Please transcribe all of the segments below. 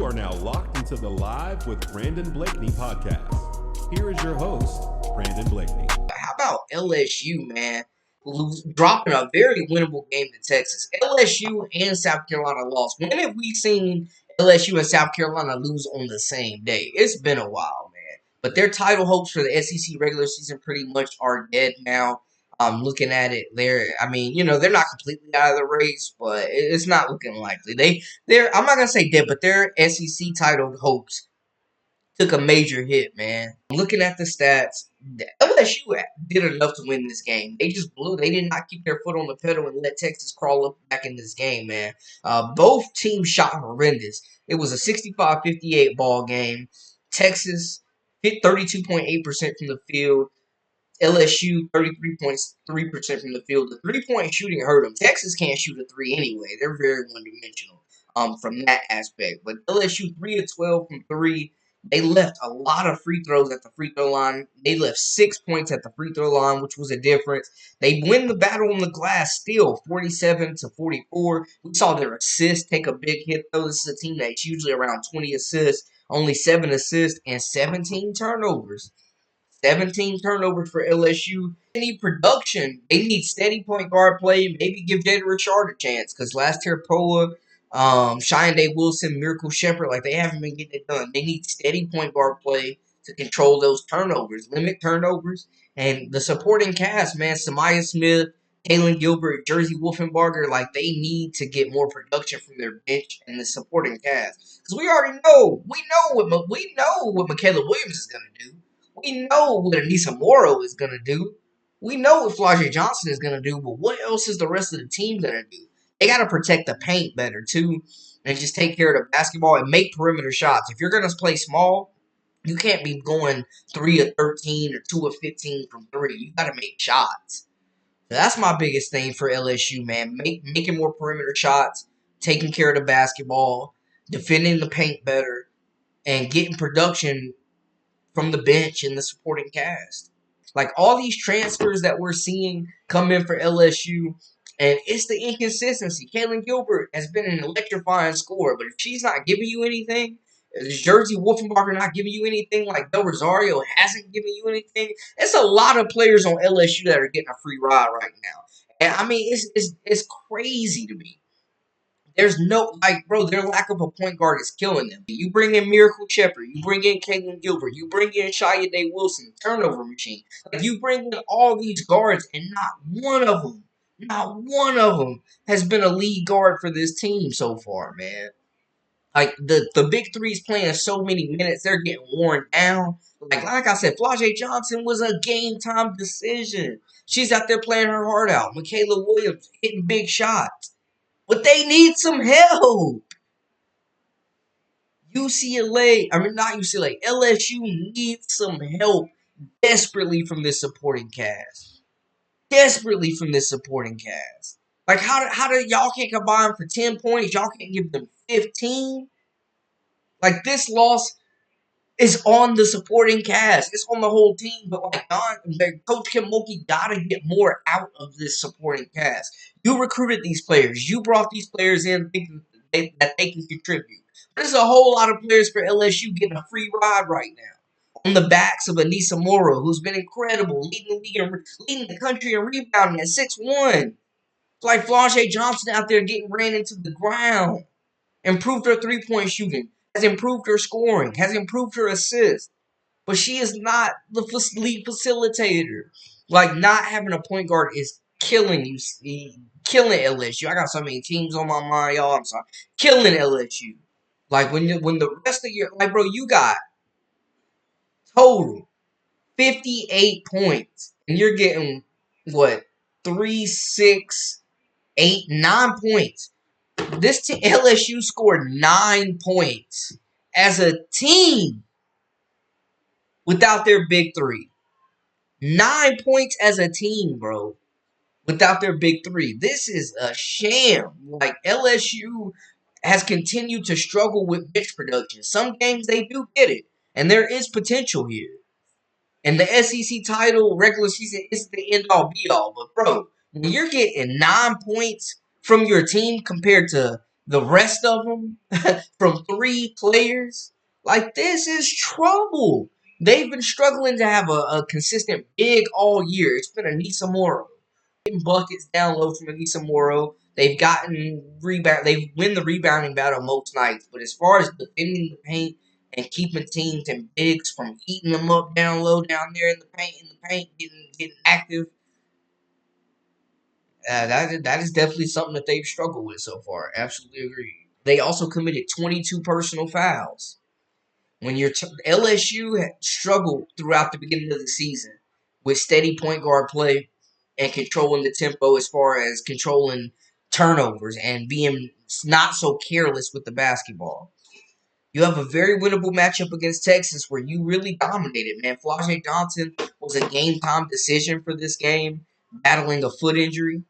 You are now locked into the Live with Brandon Blakeney podcast. Here is your host, Brandon Blakeney. How about LSU, man? Dropping a very winnable game to Texas. LSU and South Carolina lost. When have we seen LSU and South Carolina lose on the same day? It's been a while, man. But their title hopes for the SEC regular season pretty much are dead now. Looking at it, they're not completely out of the race, but it's not looking likely. I'm not gonna say dead, but their SEC title hopes took a major hit, man. Looking at the stats, LSU did enough to win this game. They just blew. They did not keep their foot on the pedal and let Texas crawl up back in this game, man. Both teams shot horrendous. It was a 65-58 ball game. Texas hit 32.8% from the field. LSU 33.3% from the field. The three-point shooting hurt them. Texas can't shoot a three anyway. They're very one-dimensional from that aspect. But LSU 3 of 12 from three. They left a lot of free throws at the free throw line. They left 6 points at the free throw line, which was a difference. They win the battle on the glass still, 47-44. We saw their assists take a big hit, though. This is a team that's usually around 20 assists, only 7 assists, and 17 turnovers. 17 turnovers for LSU. They need production. They need steady point guard play. Maybe give Jada Richard a chance because last year, Poa, Cheyenne Wilson, Miracle Shepherd, they haven't been getting it done. They need steady point guard play to control those turnovers, limit turnovers. And the supporting cast, man, Samaya Smith, Kaylin Gilbert, Jersey Wolfenbarger, they need to get more production from their bench and the supporting cast. Because we already know, we know what Michaela Williams is going to do. We know what Anissa Morrow is going to do. We know what Flau'jae Johnson is going to do, but what else is the rest of the team going to do? They got to protect the paint better, too, and just take care of the basketball and make perimeter shots. If you're going to play small, you can't be going 3 of 13 or 2 of 15 from 3. You got to make shots. So that's my biggest thing for LSU, man. Making more perimeter shots, taking care of the basketball, defending the paint better, and getting production from the bench and the supporting cast. All these transfers that we're seeing come in for LSU, and it's the inconsistency. Kaylin Gilbert has been an electrifying scorer, but if she's not giving you anything, is Jersey Wolfenbarger not giving you anything, Del Rosario hasn't given you anything, it's a lot of players on LSU that are getting a free ride right now. And, it's crazy to me. There's no, their lack of a point guard is killing them. You bring in Miracle Shepherd, you bring in Kaylin Gilbert, you bring in Cheyenne Wilson, turnover machine. You bring in all these guards, and not one of them has been a lead guard for this team so far, man. The big three's playing so many minutes, they're getting worn down. Like I said, Flau'jae Johnson was a game-time decision. She's out there playing her heart out. Michaela Williams hitting big shots. But they need some help. LSU needs some help desperately from this supporting cast. How do y'all can't combine for 10 points? Y'all can't give them 15? This loss is on the supporting cast. It's on the whole team. But Coach Kim Mulkey got to get more out of this supporting cast. You recruited these players. You brought these players in thinking that they can contribute. There's a whole lot of players for LSU getting a free ride right now. On the backs of Anissa Morrow, who's been incredible, leading the country in rebounding at 6'1". Flau'jae Johnson out there getting ran into the ground. Improved her three-point shooting. Has improved her scoring. Has improved her assist. But she is not the lead facilitator. Not having a point guard is killing you. Killing LSU. I got so many teams on my mind, y'all. I'm sorry. Killing LSU. When the rest of your... you got total 58 points. And you're getting, 3, 6, 8, 9 points. This LSU scored 9 points as a team without their big three. 9 points as a team, bro, without their big three. This is a sham. LSU has continued to struggle with bench production. Some games they do get it, and there is potential here. And the SEC title regular season isn't the end-all, be-all. But, bro, when you're getting 9 points from your team compared to The rest of them from 3 players, like this is trouble. They've been struggling to have a consistent big all year. It's been Anissa Morrow. Getting buckets down low from Anissa Morrow. They've gotten rebound. They win the rebounding battle most nights. But as far as defending the paint and keeping teams and bigs from eating them up down low down there in the paint, getting active, that is definitely something that they've struggled with so far. Absolutely agree. They also committed 22 personal fouls. When LSU had struggled throughout the beginning of the season with steady point guard play and controlling the tempo as far as controlling turnovers and being not so careless with the basketball. You have a very winnable matchup against Texas where you really dominated, man. Flau'jae Johnson was a game time decision for this game, battling a foot injury.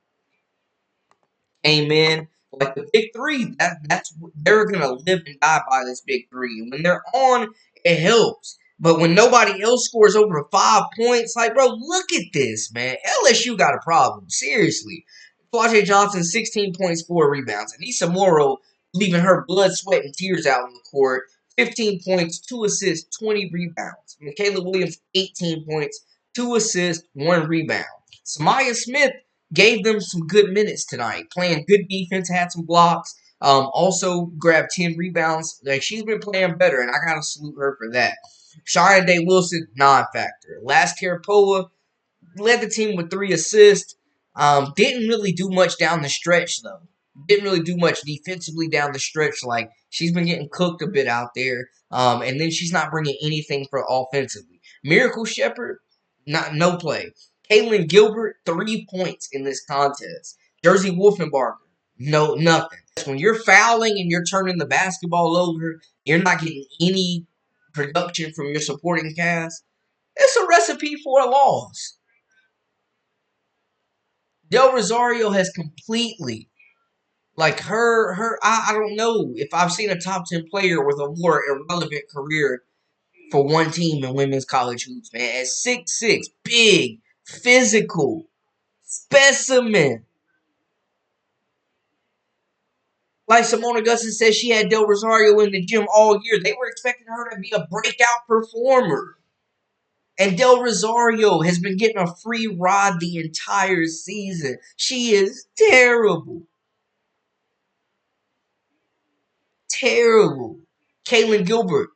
Came in like the big three. That's they're gonna live and die by this big three. And when they're on, it helps. But when nobody else scores over 5 points, like bro, look at this, man. LSU got a problem. Seriously. Flau'jae Johnson, 16 points, 4 rebounds. Anissa Morrow leaving her blood, sweat, and tears out on the court. 15 points, 2 assists, 20 rebounds. Michaela Williams, 18 points, 2 assists, 1 rebound. Samaya Smith gave them some good minutes tonight, playing good defense, had some blocks, also grabbed 10 rebounds. Like, she's been playing better, and I got to salute her for that. Shia Day Wilson, non-factor. Last Poa led the team with 3 assists. Didn't really do much down the stretch, though. Didn't really do much defensively down the stretch. Like, she's been getting cooked a bit out there. And then she's not bringing anything for offensively. Miracle Shepherd, no play. Kaylin Gilbert, 3 points in this contest. Jersey Wolfenbarger, no, nothing. When you're fouling and you're turning the basketball over, you're not getting any production from your supporting cast. It's a recipe for a loss. Del Rosario has completely, like I don't know if I've seen a top 10 player with a more irrelevant career for one team in women's college hoops, man. At 6'6", big, physical, specimen. Like Simone Augustin said, she had Del Rosario in the gym all year. They were expecting her to be a breakout performer. And Del Rosario has been getting a free ride the entire season. She is terrible. Terrible. Kaylin Gilbert,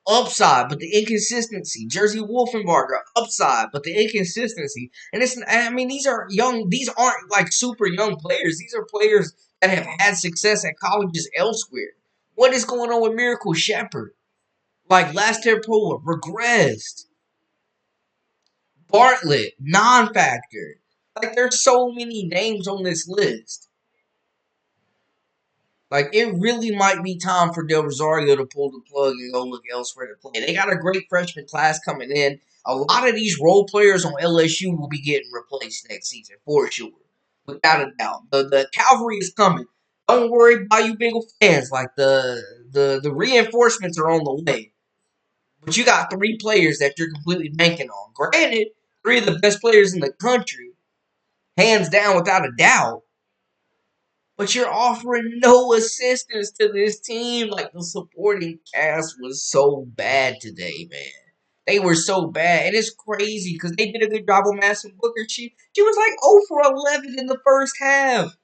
upside, but the inconsistency. Jersey Wolfenbarger, upside, but the inconsistency. These are young, these aren't like super young players. These are players that have had success at colleges elsewhere. What is going on with Miracle Shepherd? Like, Last Poa regressed. Bartlett, non-factor. Like, there's so many names on this list. Like, it really might be time for Del Rosario to pull the plug and go look elsewhere to play. They got a great freshman class coming in. A lot of these role players on LSU will be getting replaced next season, for sure. Without a doubt. The cavalry is coming. Don't worry about you Bengal fans. Like, the reinforcements are on the way. But you got 3 players that you're completely banking on. Granted, 3 of the best players in the country, hands down without a doubt. But you're offering no assistance to this team. Like, the supporting cast was so bad today, man. They were so bad. And it's crazy because they did a good job on Madison Booker. She was like 0 for 11 in the first half.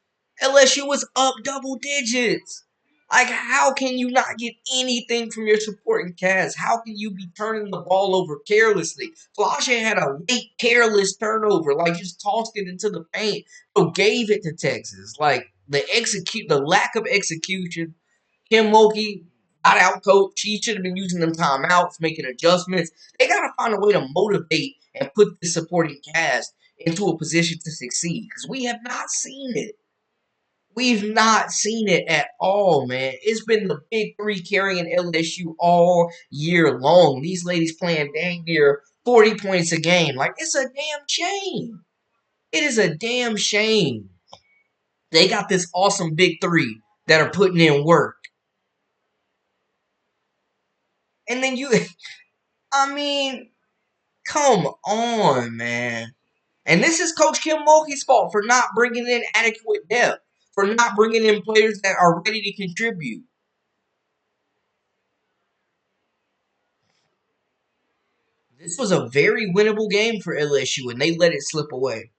LSU was up double digits. Like, how can you not get anything from your supporting cast? How can you be turning the ball over carelessly? Flau'jae had a late careless turnover, like just tossed it into the paint, so gave it to Texas. Like, the lack of execution. Kim Mulkey got out coached. She should have been using them timeouts, making adjustments. They gotta find a way to motivate and put the supporting cast into a position to succeed because we have not seen it. We've not seen it at all, man. It's been the big three carrying LSU all year long. These ladies playing dang near 40 points a game. Like, it's a damn shame. It is a damn shame. They got this awesome big three that are putting in work. And then come on, man. And this is Coach Kim Mulkey's fault for not bringing in adequate depth, for not bringing in players that are ready to contribute. This was a very winnable game for LSU, and they let it slip away.